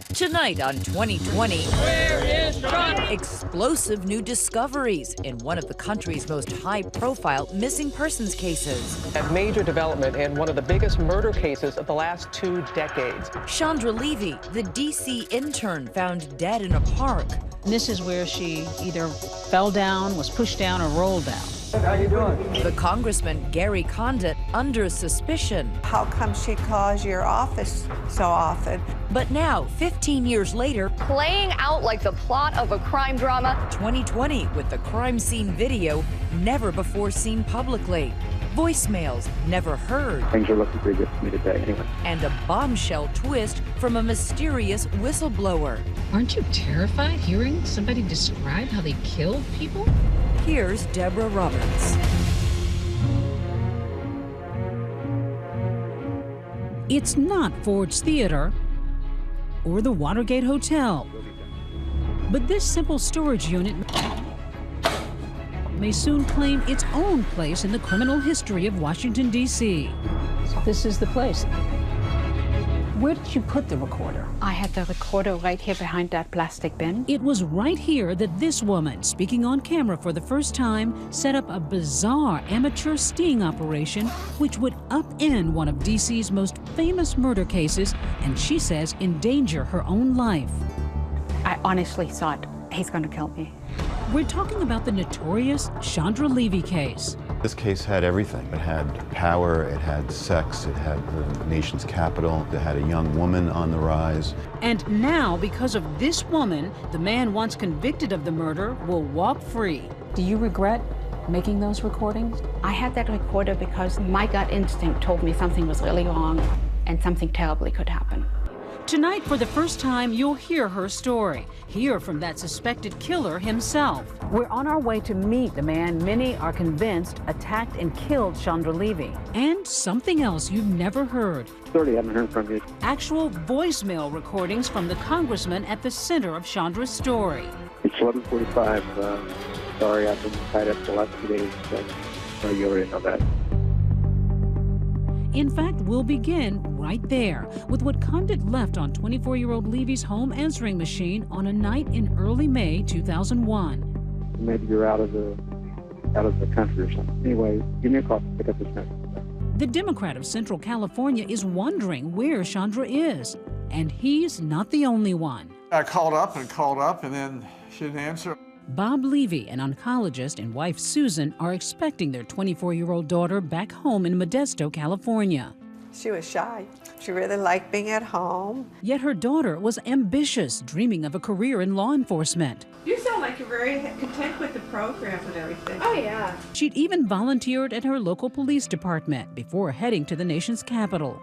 Tonight on 2020, Where is Trump? Explosive new discoveries in one of the country's most high-profile missing persons cases. A major development in one of the biggest murder cases of the last 2 decades. Chandra Levy, the D.C. intern found dead in a park. This is where she either fell down, was pushed down, or rolled down. How you doing? The congressman, Gary Condit, under suspicion. How come she calls your office so often? But now, 15 years later, playing out like the plot of a crime drama. 2020 with the crime scene video never before seen publicly. Voicemails never heard. Things are looking pretty good for me today anyway. And a bombshell twist from a mysterious whistleblower. Aren't you terrified hearing somebody describe how they killed people? Here's Deborah Roberts. It's not Ford's Theater or the Watergate Hotel, but this simple storage unit may soon claim its own place in the criminal history of Washington, D.C. This is the place. Where did you put the recorder? I had the recorder right here behind that plastic bin. It was right here that this woman, speaking on camera for the first time, set up a bizarre amateur sting operation which would upend one of D.C.'s most famous murder cases, and she says endanger her own life. I honestly thought, he's going to kill me. We're talking about the notorious Chandra Levy case. This case had everything. It had power, it had sex, it had the nation's capital, it had a young woman on the rise. And now, because of this woman, the man once convicted of the murder will walk free. Do you regret making those recordings? I had that recorder because my gut instinct told me something was really wrong and something terribly could happen. Tonight, for the first time, you'll hear her story. Hear from that suspected killer himself. We're on our way to meet the man many are convinced attacked and killed Chandra Levy. And something else you've never heard. Sorry, I haven't heard from you. Actual voicemail recordings from the congressman at the center of Chandra's story. It's 11:45. Sorry, I've been tied up the last 2 days. So you already know that. In fact, we'll begin right there with what Condit left on 24-year-old Levy's home answering machine on a night in early May 2001. Maybe you're out of the country or something. Anyway, give me a call to pick up this message. The Democrat of Central California is wondering where Chandra is, and he's not the only one. I called up, and then she didn't answer. Bob Levy, an oncologist, and wife Susan are expecting their 24-year-old daughter back home in Modesto, California. She was shy. She really liked being at home. Yet her daughter was ambitious, dreaming of a career in law enforcement. You sound like you're very content with the program and everything. Oh, yeah. She'd even volunteered at her local police department before heading to the nation's capital.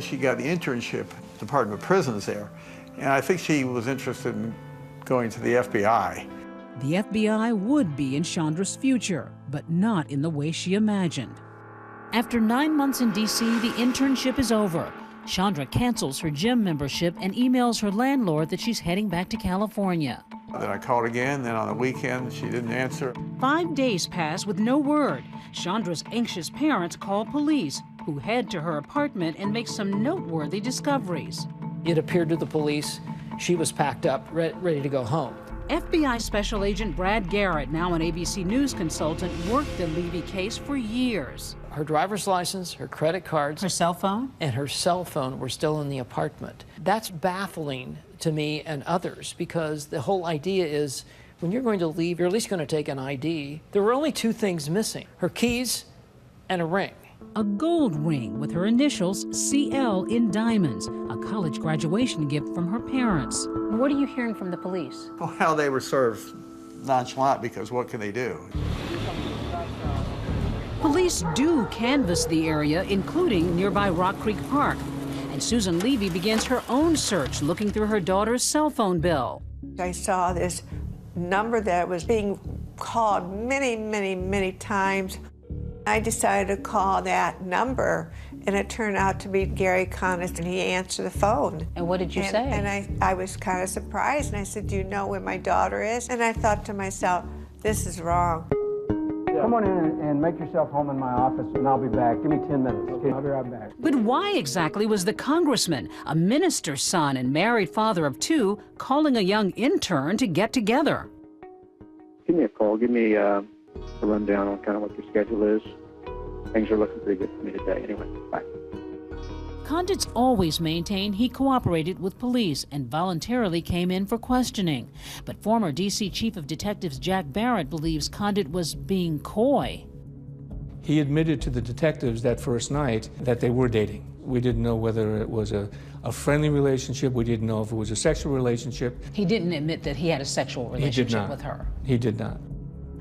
She got the internship, Department of Prisons there, and I think she was interested in going to the FBI. The FBI would be in Chandra's future, but not in the way she imagined. After 9 months in D.C., the internship is over. Chandra cancels her gym membership and emails her landlord that she's heading back to California. Then I called again, then on the weekend, she didn't answer. 5 days pass with no word. Chandra's anxious parents call police, who head to her apartment and make some noteworthy discoveries. It appeared to the police she was packed up, ready to go home. FBI Special Agent Brad Garrett, now an ABC News consultant, worked the Levy case for years. Her driver's license, her credit cards, Her cell phone? and her cell phone were still in the apartment. That's baffling to me and others, because the whole idea is when you're going to leave, you're at least going to take an ID. There were only 2 things missing: her keys and a ring. A gold ring with her initials CL in diamonds, a college graduation gift from her parents. What are you hearing from the police? Well, they were sort of nonchalant because what can they do? Police do canvass the area, including nearby Rock Creek Park. And Susan Levy begins her own search, looking through her daughter's cell phone bill. I saw this number that was being called many, many, many times. I decided to call that number, and it turned out to be Gary Condit, and he answered the phone. And what did you say? And I was kind of surprised, and I said, "Do you know where my daughter is?" And I thought to myself, this is wrong. Yeah, Come on in and make yourself home in my office, and I'll be back. Give me 10 minutes. Okay, I'll be right back. But why exactly was the congressman, a minister's son and married father of 2, calling a young intern to get together? Give me a call. Give me a rundown on kind of what your schedule is. Things are looking pretty good for me today. Anyway, bye. Condit's always maintained he cooperated with police and voluntarily came in for questioning. But former D.C. Chief of Detectives Jack Barrett believes Condit was being coy. He admitted to the detectives that first night that they were dating. We didn't know whether it was a friendly relationship. We didn't know if it was a sexual relationship. He didn't admit that he had a sexual relationship with her. He did not.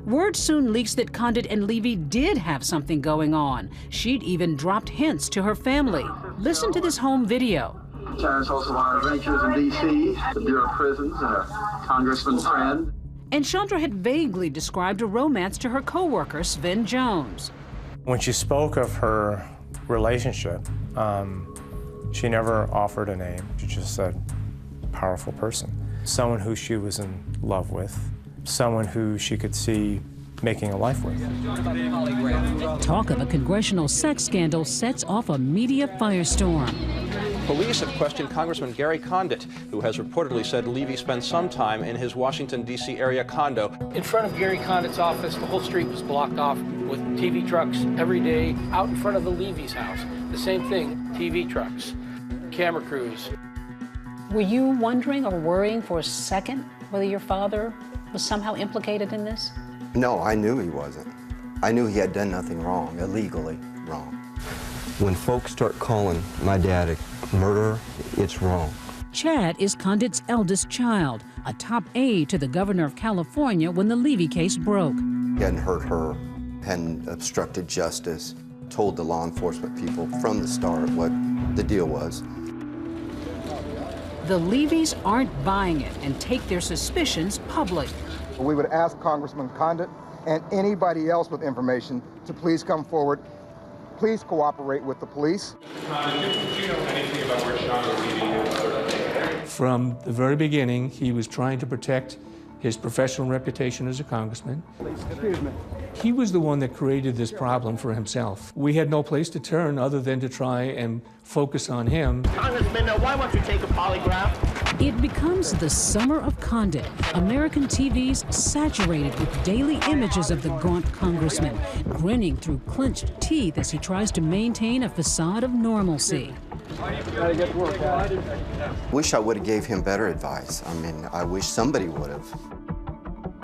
Word soon leaks that Condit and Levy did have something going on. She'd even dropped hints to her family. Listen to this home video. Terrence also on adventures in D.C., the Bureau of Prisons, and a congressman's friend. And Chandra had vaguely described a romance to her co-worker, Sven Jones. When she spoke of her relationship, she never offered a name. She just said, powerful person. Someone who she was in love with. Someone who she could see making a life with. Talk of a congressional sex scandal sets off a media firestorm. Police have questioned Congressman Gary Condit, who has reportedly said Levy spent some time in his Washington, D.C. area condo. In front of Gary Condit's office, the whole street was blocked off with TV trucks every day. Out in front of the Levy's house, the same thing, TV trucks, camera crews. Were you wondering or worrying for a second whether your father was somehow implicated in this? No, I knew he wasn't. I knew he had done nothing wrong, illegally wrong. When folks start calling my dad a murderer, it's wrong. Chad is Condit's eldest child, a top aide to the governor of California when the Levy case broke. He hadn't hurt her, hadn't obstructed justice, told the law enforcement people from the start what the deal was. The Levys aren't buying it and take their suspicions public. We would ask Congressman Condit and anybody else with information to please come forward. Please cooperate with the police. Condit, do you know anything about where Chandra Levy is? From the very beginning, he was trying to protect his professional reputation as a congressman. Excuse me. He was the one that created this problem for himself. We had no place to turn other than to try and focus on him. Congressman, why won't you take a polygraph? It becomes the summer of Condit. American TV's saturated with daily images of the gaunt congressman, grinning through clenched teeth as he tries to maintain a facade of normalcy. Wish I would have gave him better advice. I mean, I wish somebody would have.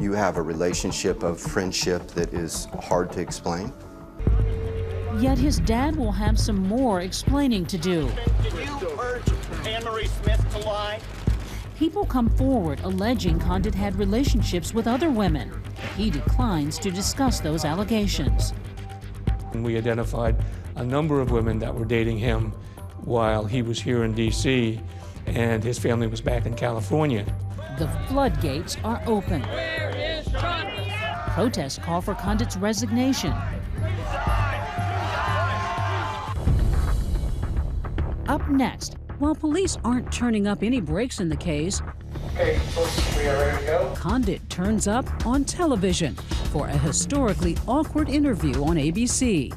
You have a relationship of friendship that is hard to explain. Yet his dad will have some more explaining to do. Did you urge Anne-Marie Smith to lie? People come forward alleging Condit had relationships with other women. He declines to discuss those allegations. We identified a number of women that were dating him while he was here in D.C. and his family was back in California. The floodgates are open. Where is Chandra? Protests call for Condit's resignation. Up next, while police aren't turning up any breaks in the case, Okay, folks, we are ready to go. Condit turns up on television for a historically awkward interview on ABC.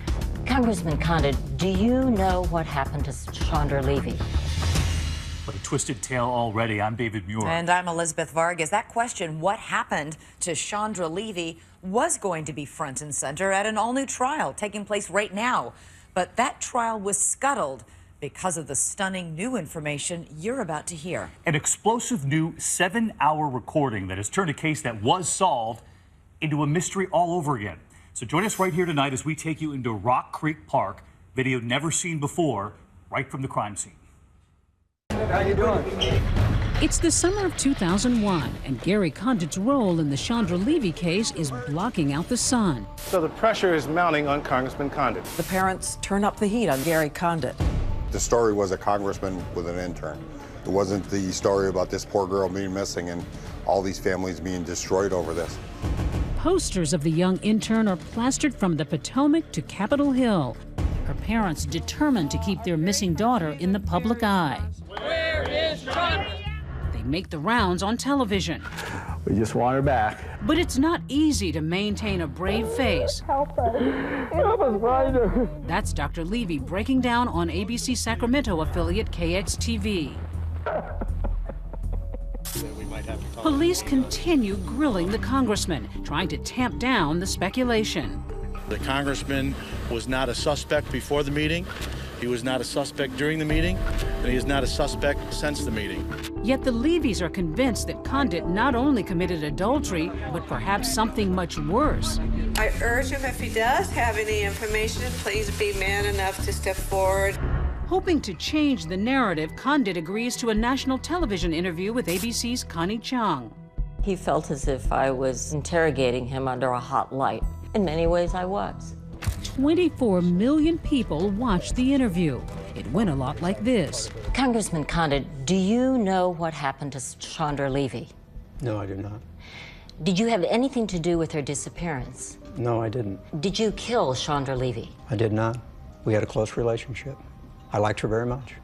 Congressman Condit, do you know what happened to Chandra Levy? What a twisted tale already. I'm David Muir. And I'm Elizabeth Vargas. That question, what happened to Chandra Levy, was going to be front and center at an all-new trial taking place right now. But that trial was scuttled because of the stunning new information you're about to hear. An explosive new 7-hour recording that has turned a case that was solved into a mystery all over again. So join us right here tonight as we take you into Rock Creek Park, video never seen before, right from the crime scene. How you doing? It's the summer of 2001, and Gary Condit's role in the Chandra Levy case is blocking out the sun. So the pressure is mounting on Congressman Condit. The parents turn up the heat on Gary Condit. The story was a congressman with an intern. It wasn't the story about this poor girl being missing and all these families being destroyed over this. Posters of the young intern are plastered from the Potomac to Capitol Hill. Her parents determined to keep their missing daughter in the public eye. Where is Chandra? They make the rounds on television. We just want her back. But it's not easy to maintain a brave face. Help us. Help us find her. That's Dr. Levy breaking down on ABC Sacramento affiliate KXTV. Police continue grilling the congressman, trying to tamp down the speculation. The congressman was not a suspect before the meeting, he was not a suspect during the meeting, and he is not a suspect since the meeting. Yet the Levys are convinced that Condit not only committed adultery, but perhaps something much worse. I urge him, if he does have any information, please be man enough to step forward. Hoping to change the narrative, Condit agrees to a national television interview with ABC's Connie Chung. He felt as if I was interrogating him under a hot light. In many ways, I was. 24 million people watched the interview. It went a lot like this. Congressman Condit, do you know what happened to Chandra Levy? No, I do not. Did you have anything to do with her disappearance? No, I didn't. Did you kill Chandra Levy? I did not. We had a close relationship. I liked her very much.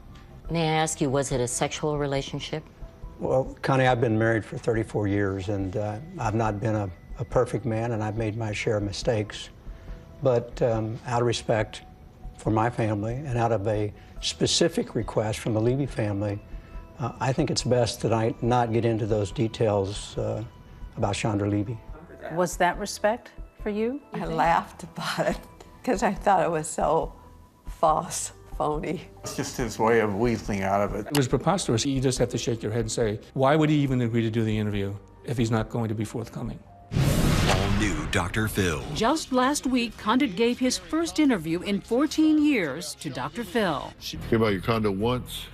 May I ask you, was it a sexual relationship? Well, Connie, I've been married for 34 years, and I've not been a perfect man, and I've made my share of mistakes. But out of respect for my family and out of a specific request from the Levy family, I think it's best that I not get into those details about Chandra Levy. Was that respect for you? I laughed about it because I thought it was so false, phony. It's just his way of weaseling out of it. It was preposterous. You just have to shake your head and say, why would he even agree to do the interview if he's not going to be forthcoming? All new Dr. Phil. Just last week, Condit gave his first interview in 14 years to Dr. Phil. Came by your condo once?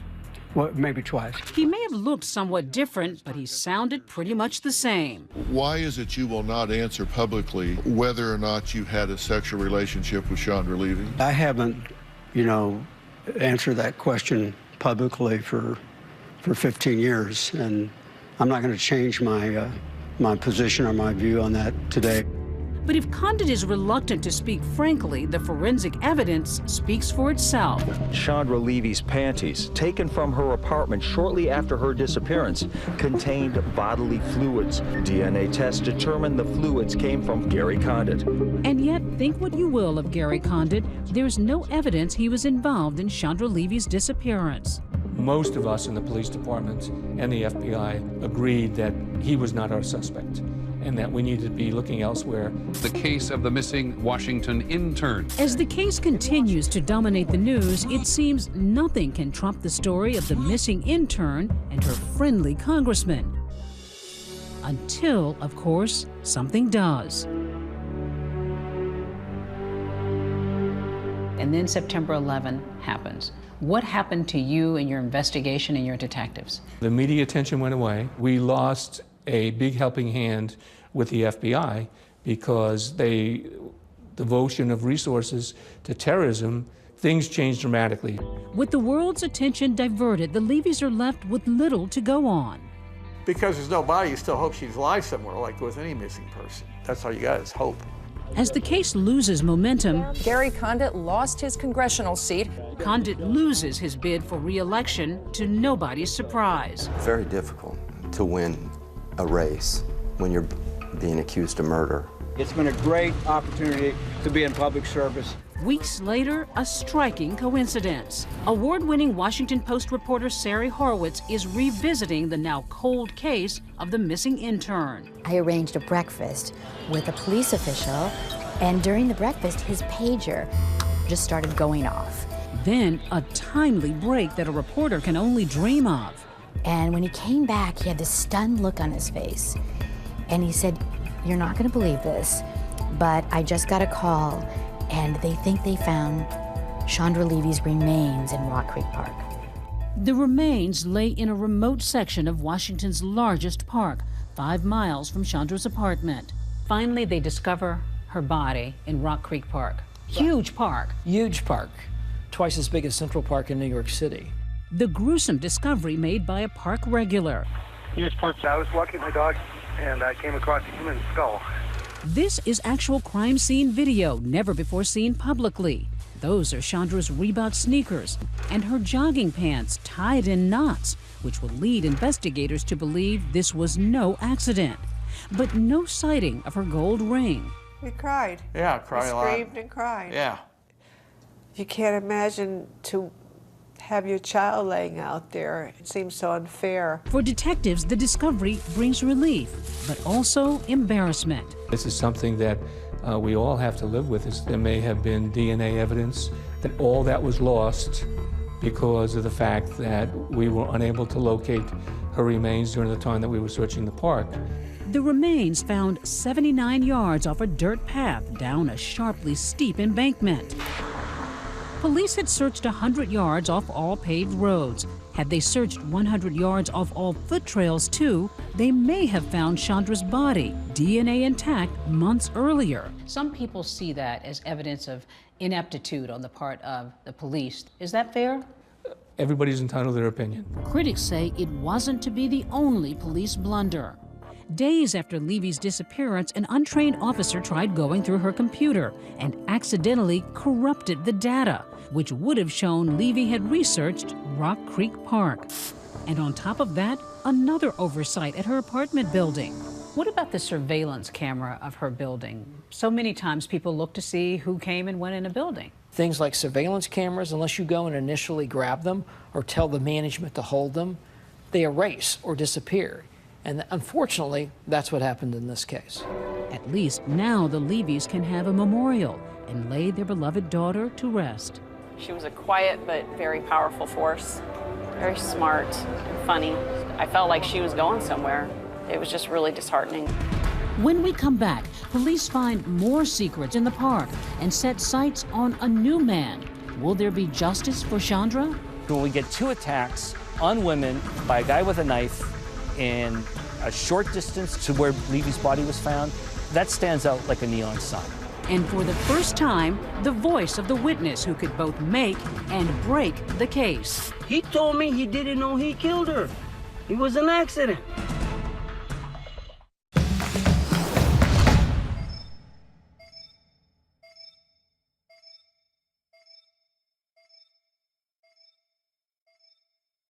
Well, maybe twice. He may have looked somewhat different, but he sounded pretty much the same. Why is it you will not answer publicly whether or not you had a sexual relationship with Chandra Levy? I haven't, answered that question publicly for 15 years, and I'm not going to change my position or my view on that today. But if Condit is reluctant to speak frankly, the forensic evidence speaks for itself. Chandra Levy's panties, taken from her apartment shortly after her disappearance, contained bodily fluids. DNA tests determined the fluids came from Gary Condit. And yet, think what you will of Gary Condit, there's no evidence he was involved in Chandra Levy's disappearance. Most of us in the police department and the FBI agreed that he was not our suspect and that we needed to be looking elsewhere. The case of the missing Washington intern. As the case continues to dominate the news, it seems nothing can trump the story of the missing intern and her friendly congressman. Until, of course, something does. And then September 11 happens. What happened to you and your investigation and your detectives? The media attention went away. We lost a big helping hand with the FBI because the devotion of resources to terrorism, things changed dramatically. With the world's attention diverted, the Levys are left with little to go on. Because there's no body, you still hope she's alive somewhere, like with any missing person. That's all you got is hope. As the case loses momentum, Gary Condit lost his congressional seat. Condit loses his bid for re-election to nobody's surprise. Very difficult to win a race when you're being accused of murder. It's been a great opportunity to be in public service. Weeks later, a striking coincidence. Award-winning Washington Post reporter Sari Horowitz is revisiting the now cold case of the missing intern. I arranged a breakfast with a police official, and during the breakfast, his pager just started going off. Then a timely break that a reporter can only dream of. And when he came back, he had this stunned look on his face. And he said, "You're not gonna believe this, but I just got a call, and they think they found Chandra Levy's remains in Rock Creek Park." The remains lay in a remote section of Washington's largest park, 5 miles from Chandra's apartment. Finally, they discover her body in Rock Creek Park. Huge park. Huge park. Twice as big as Central Park in New York City. The gruesome discovery made by a park regular. Here's Park. I was walking my dog, and I came across a human skull. This is actual crime scene video, never before seen publicly. Those are Chandra's Reebok sneakers and her jogging pants tied in knots, which will lead investigators to believe this was no accident. but no sighting of her gold ring. We cried. Yeah, cried a lot. Screamed and cried. Yeah. You can't imagine to have your child laying out there. It seems so unfair. For detectives, the discovery brings relief, but also embarrassment. This is something that we all have to live with. There may have been DNA evidence that all that was lost because of the fact that we were unable to locate her remains during the time that we were searching the park. The remains found 79 yards off a dirt path down a sharply steep embankment. Police had searched 100 yards off all paved roads. Had they searched 100 yards off all foot trails too, they may have found Chandra's body, DNA intact, months earlier. Some people see that as evidence of ineptitude on the part of the police. Is that fair? Everybody's entitled to their opinion. Critics say it wasn't to be the only police blunder. Days after Levy's disappearance, an untrained officer tried going through her computer and accidentally corrupted the data, which would have shown Levy had researched Rock Creek Park. And on top of that, another oversight at her apartment building. What about the surveillance camera of her building? So many times people look to see who came and went in a building. Things like surveillance cameras, unless you go and initially grab them or tell the management to hold them, they erase or disappear. And unfortunately, that's what happened in this case. At least now the Levys can have a memorial and lay their beloved daughter to rest. She was a quiet but very powerful force, very smart and funny. I felt like she was going somewhere. It was just really disheartening. When we come back, police find more secrets in the park and set sights on a new man. Will there be justice for Chandra? When we get 2 attacks on women by a guy with a knife in a short distance to where Levy's body was found, that stands out like a neon sign. And for the first time, the voice of the witness who could both make and break the case. He told me he didn't know he killed her. It was an accident.